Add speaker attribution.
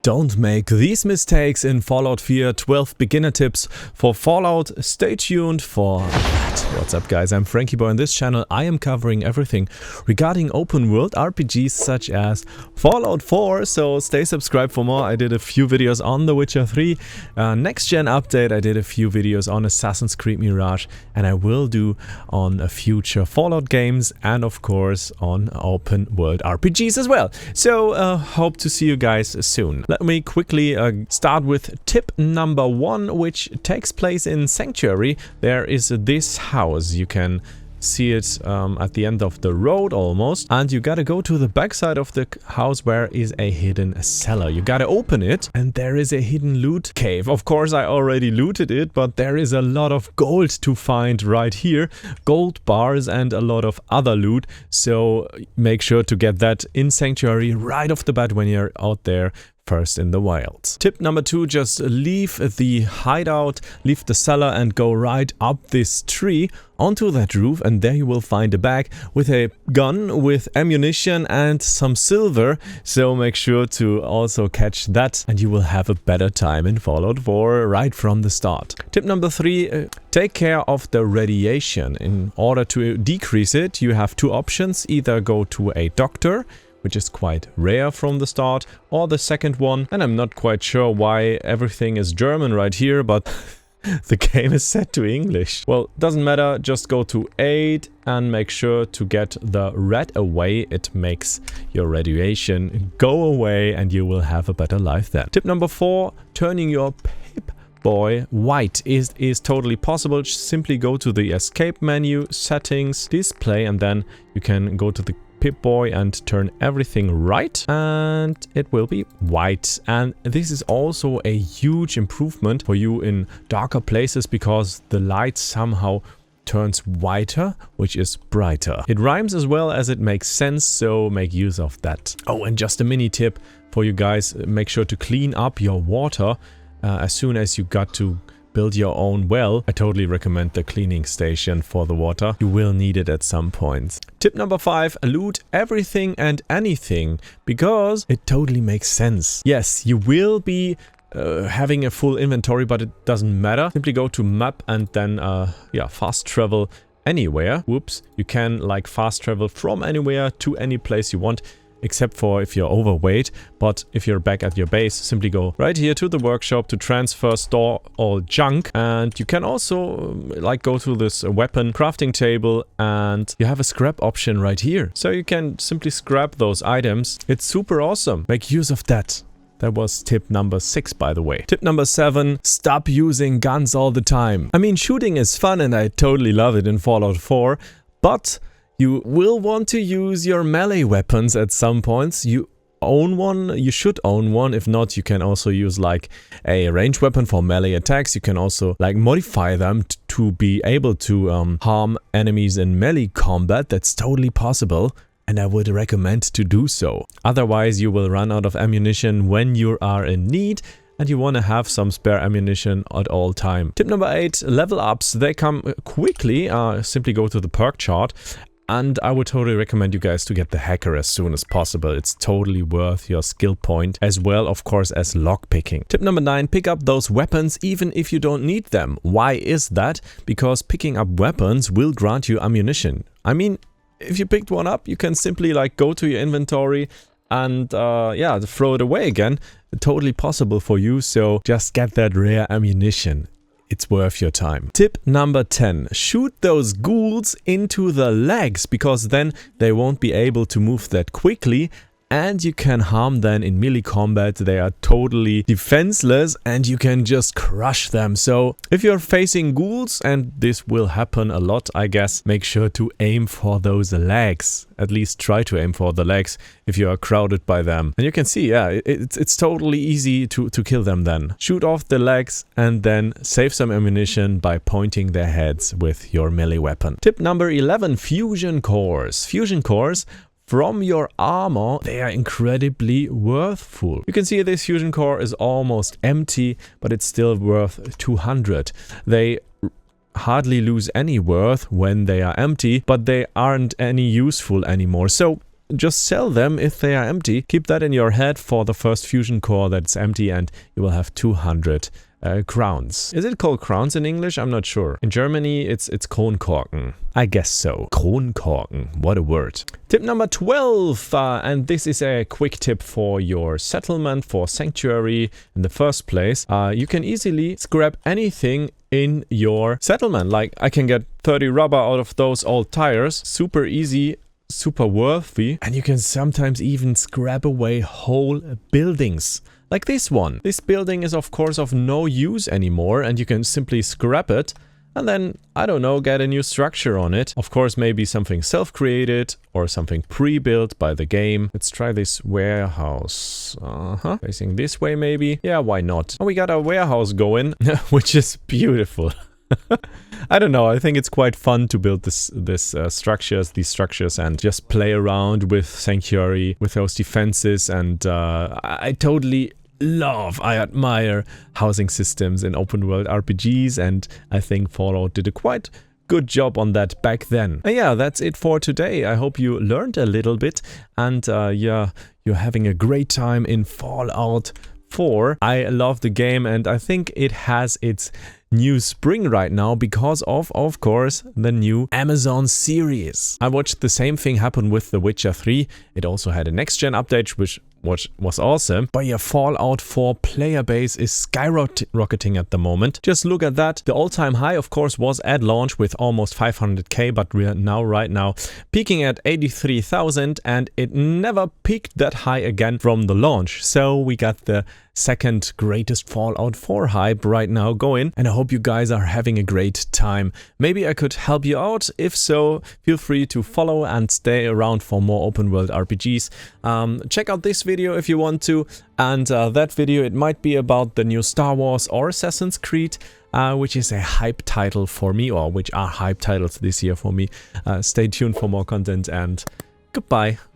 Speaker 1: Don't make these mistakes in Fallout 4. 12 beginner tips for Fallout. Stay tuned for that. What's up guys, I'm Franky Boy. On this channel I am covering everything regarding open world RPGs such as Fallout 4, so stay subscribed for more. I did a few videos on The Witcher 3 next gen update. I did a few videos on Assassin's Creed Mirage, and I will do on future Fallout games and of course on open world RPGs as well. So hope to see you guys soon. Let me quickly start with tip number 1, which takes place in Sanctuary. There is this house. You can see it at the end of the road almost, and you gotta go to the backside of the house where is a hidden cellar. You gotta open it and there is a hidden loot cave. Of course I already looted it, but there is a lot of gold to find right here, gold bars and a lot of other loot, so make sure to get that in Sanctuary right off the bat when you're out there first in the wilds. Tip number 2, just leave the hideout, leave the cellar and go right up this tree onto that roof, and there you will find a bag with a gun, with ammunition and some silver, so make sure to also catch that and you will have a better time in Fallout 4 right from the start. Tip number 3, take care of the radiation. In order to decrease it, you have two options: either go to a doctor, which is quite rare from the start, or the second one, and I'm not quite sure why everything is German right here, but the game is set to English. Well, doesn't matter, just go to 8 and make sure to get the red away. It makes your radiation go away and you will have a better life then. Tip number 4, turning your Boy white is totally possible. Simply go to the escape menu, settings, display, and then you can go to the Pip-Boy and turn everything right and it will be white. And this is also a huge improvement for you in darker places because the light somehow turns whiter, which is brighter. It rhymes as well as it makes sense, so make use of that. Oh, and just a mini tip for you guys: make sure to clean up your water as soon as you got to build your own well. I totally recommend the cleaning station for the water. You will need it at some points. Tip number 5, loot everything and anything, because it totally makes sense. Yes, you will be having a full inventory, but it doesn't matter. Simply go to map and then fast travel anywhere. Whoops, you can like fast travel from anywhere to any place you want, except for if you're overweight. But if you're back at your base, simply go right here to the workshop to transfer, store all junk. And you can also like go to this weapon crafting table and you have a scrap option right here, so you can simply scrap those items. It's super awesome. Make use of that. That was tip number 6, by the way. Tip number 7, stop using guns all the time. I mean, shooting is fun and I totally love it in Fallout 4, but you will want to use your melee weapons at some points. You own one, you should own one. If not, you can also use like a ranged weapon for melee attacks. You can also like modify them to be able to harm enemies in melee combat. That's totally possible, and I would recommend to do so. Otherwise, you will run out of ammunition when you are in need, and you want to have some spare ammunition at all time. Tip number 8, level ups. They come quickly. Simply go to the perk chart. And I would totally recommend you guys to get the hacker as soon as possible. It's totally worth your skill point, as well of course as lockpicking. Tip number 9, pick up those weapons even if you don't need them. Why is that? Because picking up weapons will grant you ammunition. I mean, if you picked one up, you can simply like go to your inventory and throw it away again. Totally possible for you, so just get that rare ammunition. It's worth your time. Tip number 10, shoot those ghouls into the legs, because then they won't be able to move that quickly and you can harm them in melee combat. They are totally defenseless and you can just crush them. So if you're facing ghouls, and this will happen a lot I guess, make sure to aim for those legs. At least try to aim for the legs if you are crowded by them. And you can see, yeah, it's totally easy to kill them then. Shoot off the legs and then save some ammunition by pointing their heads with your melee weapon. Tip number 11, fusion cores. Fusion cores from your armor, they are incredibly worthful. You can see this fusion core is almost empty, but it's still worth 200. They hardly lose any worth when they are empty, but they aren't any useful anymore. So just sell them if they are empty. Keep that in your head for the first fusion core that's empty, and you will have 200 crowns. Is it called crowns in English? I'm not sure. In Germany, it's Kronkorken. I guess so. Kronkorken. What a word. Tip number 12. And this is a quick tip for your settlement, for Sanctuary in the first place. You can easily scrap anything in your settlement. Like, I can get 30 rubber out of those old tires. Super easy. Super worthy. And you can sometimes even scrap away whole buildings. Like this one. This building is of course of no use anymore, and you can simply scrap it and then, I don't know, get a new structure on it. Of course, maybe something self-created or something pre-built by the game. Let's try this warehouse. Facing this way maybe. Yeah, why not? Oh, we got a warehouse going, which is beautiful. I don't know, I think it's quite fun to build these structures and just play around with Sanctuary, with those defenses, and I totally I admire housing systems in open world RPGs, and I think Fallout did a quite good job on that back then. And yeah, that's it for today. I hope you learned a little bit, and yeah, you're having a great time in Fallout 4. I love the game, and I think it has its new spring right now because of course, the new Amazon series. I watched the same thing happen with The Witcher 3. It also had a next-gen update, which was awesome. But yeah, Fallout 4 player base is skyrocketing at the moment. Just look at that. The all-time high, of course, was at launch with almost 500k, but we are right now peaking at 83,000, and it never peaked that high again from the launch. So we got the second greatest Fallout 4 hype right now going, and I hope you guys are having a great time. Maybe I could help you out. If so, feel free to follow and stay around for more open world RPGs. Check out this video if you want to, and that video, it might be about the new Star Wars or Assassin's Creed, which is a hype title for me, or which are hype titles this year for me. Stay tuned for more content, and goodbye.